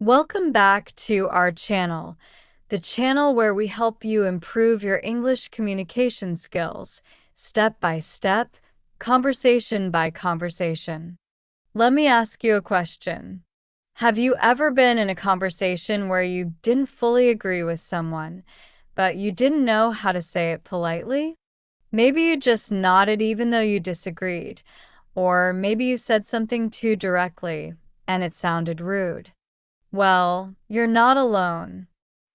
Welcome back to our channel, the channel where we help you improve your English communication skills, step by step, conversation by conversation. Let me ask you a question. Have you ever been in a conversation where you didn't fully agree with someone, but you didn't know how to say it politely? Maybe you just nodded even though you disagreed, or maybe you said something too directly and it sounded rude. Well, you're not alone.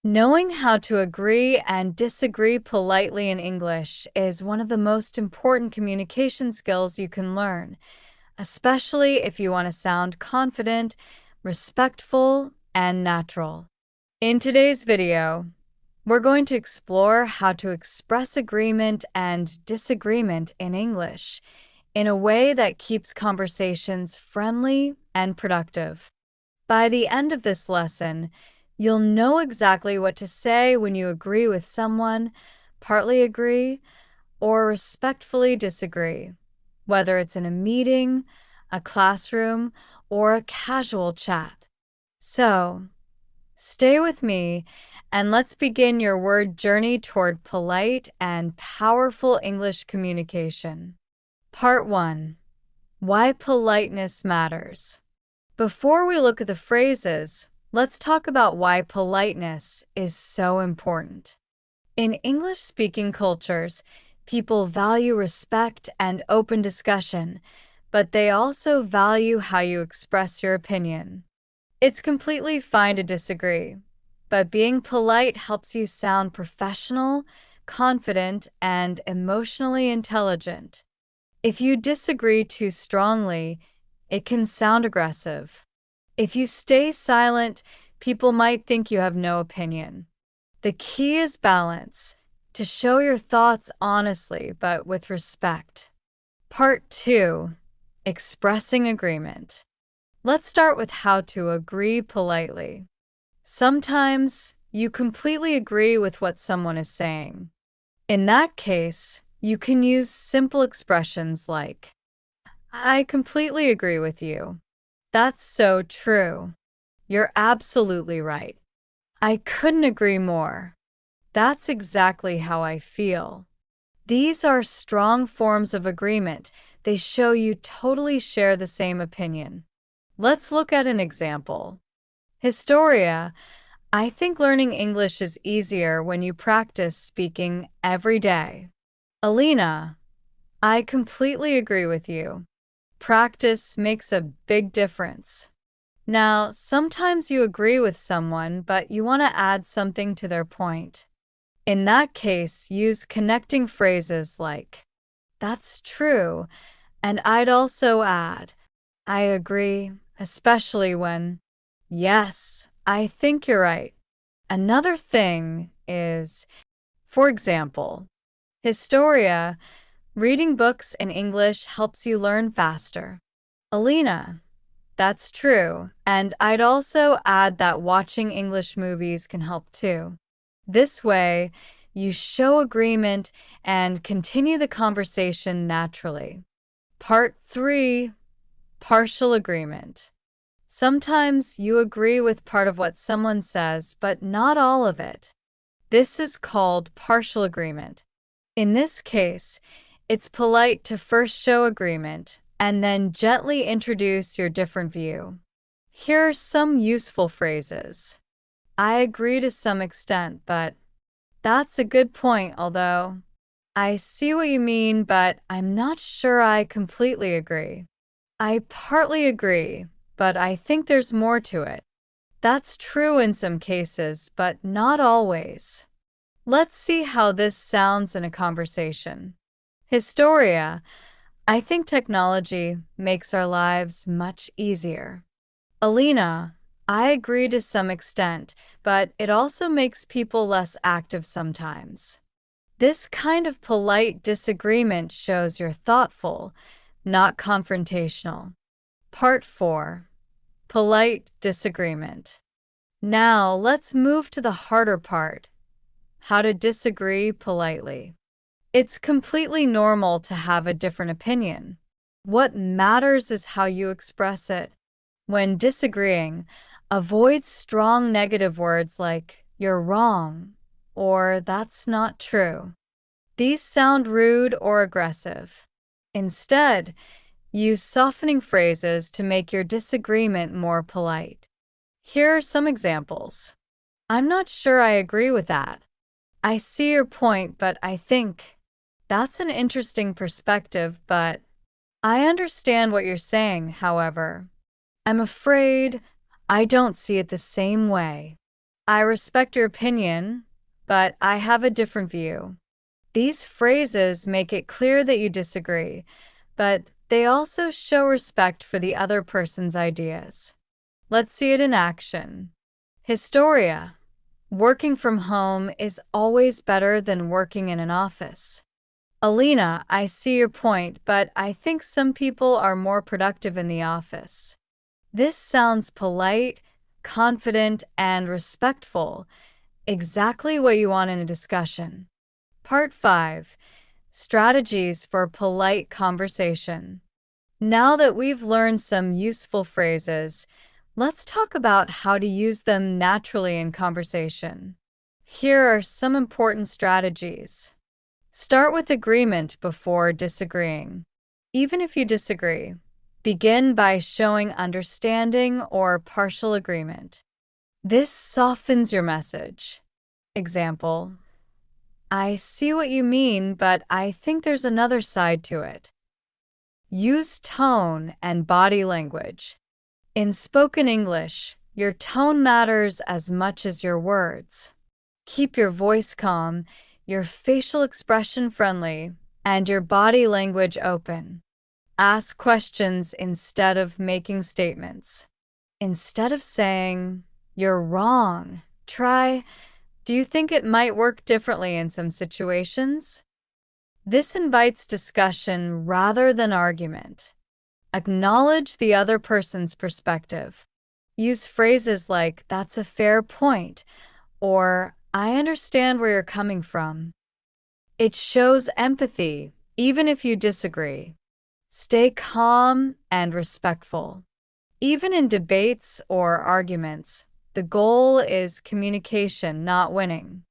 Knowing how to agree and disagree politely in English is one of the most important communication skills you can learn, especially if you want to sound confident, respectful, and natural. In today's video, we're going to explore how to express agreement and disagreement in English in a way that keeps conversations friendly and productive. By the end of this lesson, you'll know exactly what to say when you agree with someone, partly agree, or respectfully disagree, whether it's in a meeting, a classroom, or a casual chat. So, stay with me and let's begin your word journey toward polite and powerful English communication. Part 1. Why politeness matters. Before we look at the phrases, let's talk about why politeness is so important. In English-speaking cultures, people value respect and open discussion, but they also value how you express your opinion. It's completely fine to disagree, but being polite helps you sound professional, confident, and emotionally intelligent. If you disagree too strongly, it can sound aggressive. If you stay silent, people might think you have no opinion. The key is balance, to show your thoughts honestly but with respect. Part 2. Expressing agreement. Let's start with how to agree politely. Sometimes you completely agree with what someone is saying. In that case, you can use simple expressions like, "I completely agree with you. That's so true. You're absolutely right. I couldn't agree more. That's exactly how I feel." These are strong forms of agreement. They show you totally share the same opinion. Let's look at an example. Historia, I think learning English is easier when you practice speaking every day. Alina, I completely agree with you. Practice makes a big difference. Now, sometimes you agree with someone, but you want to add something to their point. In that case, use connecting phrases like, "That's true," and I'd also add, "I agree," especially when, "Yes, I think you're right." Another thing is, for example, Historia, reading books in English helps you learn faster. Alina, that's true, and I'd also add that watching English movies can help too. This way, you show agreement and continue the conversation naturally. Part 3. Partial agreement. Sometimes you agree with part of what someone says, but not all of it. This is called partial agreement. In this case, it's polite to first show agreement and then gently introduce your different view. Here are some useful phrases. "I agree to some extent, but..." "That's a good point, although..." "I see what you mean, but I'm not sure I completely agree." "I partly agree, but I think there's more to it." "That's true in some cases, but not always." Let's see how this sounds in a conversation. Historia, I think technology makes our lives much easier. Alina, I agree to some extent, but it also makes people less active sometimes. This kind of polite disagreement shows you're thoughtful, not confrontational. Part 4. Polite disagreement. Now let's move to the harder part, how to disagree politely. It's completely normal to have a different opinion. What matters is how you express it. When disagreeing, Avoid strong negative words like "you're wrong" or "that's not true." These sound rude or aggressive. Instead, use softening phrases to make your disagreement more polite. Here are some examples. "I'm not sure I agree with that." "I see your point, but I think." "That's an interesting perspective, but." "I understand what you're saying, however." "I'm afraid I don't see it the same way." "I respect your opinion, but I have a different view." These phrases make it clear that you disagree, but they also show respect for the other person's ideas. Let's see it in action. Historia. Working from home is always better than working in an office. Alina, I see your point, but I think some people are more productive in the office. This sounds polite, confident, and respectful, exactly what you want in a discussion. Part 5. Strategies for polite conversation. Now that we've learned some useful phrases, let's talk about how to use them naturally in conversation. Here are some important strategies. Start with agreement before disagreeing. Even if you disagree, begin by showing understanding or partial agreement. This softens your message. Example: "I see what you mean, but I think there's another side to it." Use tone and body language. In spoken English, your tone matters as much as your words. Keep your voice calm, your facial expression friendly, and your body language open. Ask questions instead of making statements. Instead of saying, "You're wrong," try, "Do you think it might work differently in some situations?" This invites discussion rather than argument. Acknowledge the other person's perspective. Use phrases like "that's a fair point" or "I understand where you're coming from." It shows empathy, even if you disagree. Stay calm and respectful. Even in debates or arguments, the goal is communication, not winning.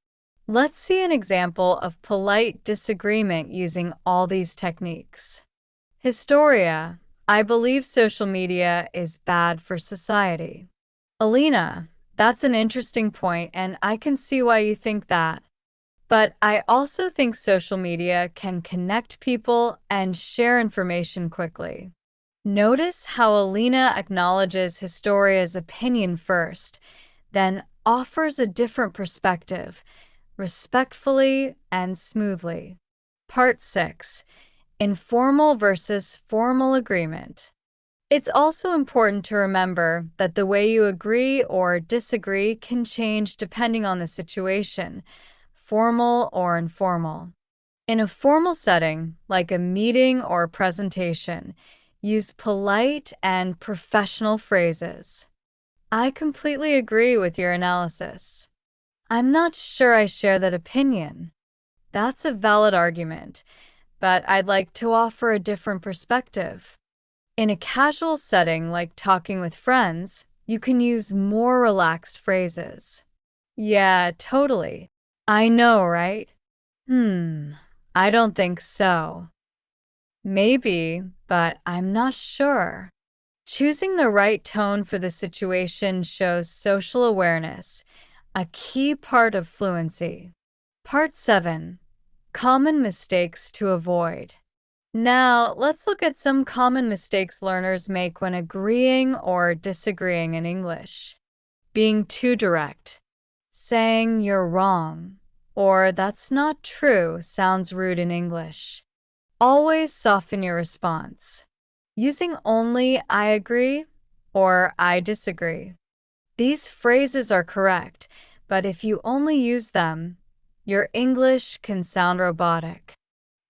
Let's see an example of polite disagreement using all these techniques. Historia. I believe social media is bad for society. Alina. That's an interesting point, and I can see why you think that. But I also think social media can connect people and share information quickly. Notice how Alina acknowledges Historia's opinion first, then offers a different perspective, respectfully and smoothly. Part 6. Informal versus formal agreement. It's also important to remember that the way you agree or disagree can change depending on the situation, formal or informal. In a formal setting, like a meeting or presentation, use polite and professional phrases. "I completely agree with your analysis." "I'm not sure I share that opinion." That's a valid argument, but I'd like to offer a different perspective. In a casual setting like talking with friends, you can use more relaxed phrases. "Yeah, totally. I know, right? I don't think so." "Maybe, but I'm not sure." Choosing the right tone for the situation shows social awareness, a key part of fluency. Part 7. Common mistakes to avoid. Now, let's look at some common mistakes learners make when agreeing or disagreeing in English. Being too direct. Saying "you're wrong" or "that's not true" sounds rude in English. Always soften your response. Using only "I agree" or "I disagree." These phrases are correct, but if you only use them, your English can sound robotic.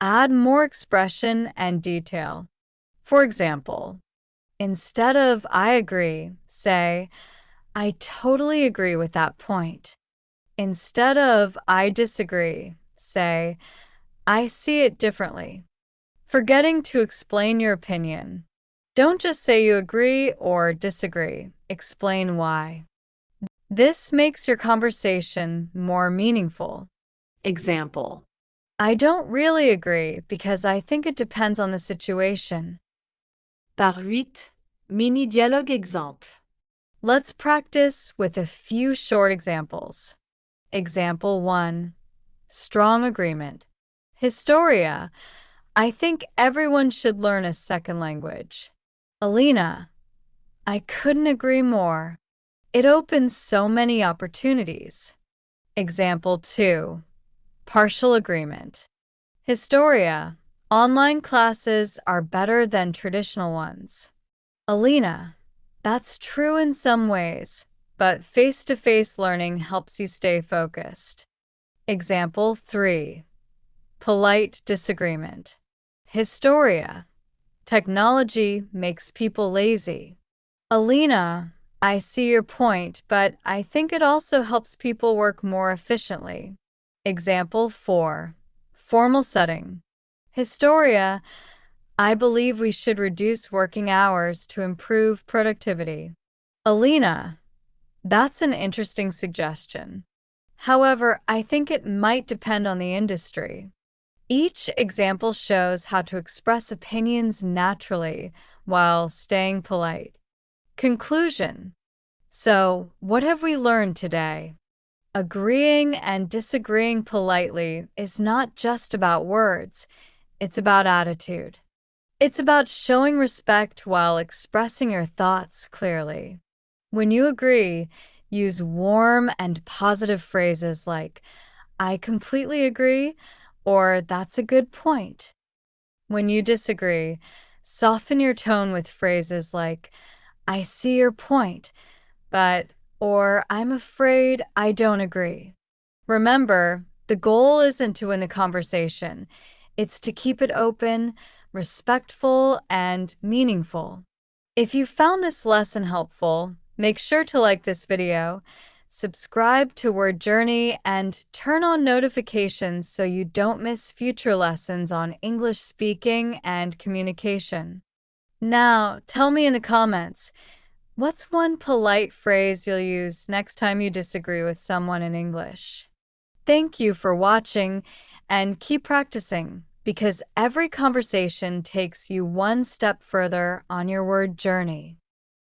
Add more expression and detail. For example, instead of "I agree," say, "I totally agree with that point." Instead of "I disagree," say, "I see it differently." Forgetting to explain your opinion. Don't just say you agree or disagree. Explain why. This makes your conversation more meaningful. Example. I don't really agree because I think it depends on the situation. Par 8. Mini-dialogue exemple. Let's practice with a few short examples. Example 1. Strong agreement. Historia. I think everyone should learn a second language. Alina. I couldn't agree more. It opens so many opportunities. Example 2. Partial agreement. Historia. Online classes are better than traditional ones. Alina. That's true in some ways, but face-to-face learning helps you stay focused. Example 3. Polite disagreement. Historia. Technology makes people lazy. Alina, I see your point, but I think it also helps people work more efficiently. Example 4. Formal setting. Historia, I believe we should reduce working hours to improve productivity. Alina, that's an interesting suggestion. However, I think it might depend on the industry. Each example shows how to express opinions naturally while staying polite. Conclusion. So, what have we learned today? Agreeing and disagreeing politely is not just about words, it's about attitude. It's about showing respect while expressing your thoughts clearly. When you agree, use warm and positive phrases like, I completely agree, or that's a good point. When you disagree, soften your tone with phrases like, I see your point, but, or I'm afraid I don't agree. Remember, the goal isn't to win the conversation. It's to keep it open, respectful, and meaningful. If you found this lesson helpful, make sure to like this video, subscribe to Word Journey, and turn on notifications so you don't miss future lessons on English speaking and communication. Now, tell me in the comments, what's one polite phrase you'll use next time you disagree with someone in English? Thank you for watching, and keep practicing, because every conversation takes you one step further on your word journey.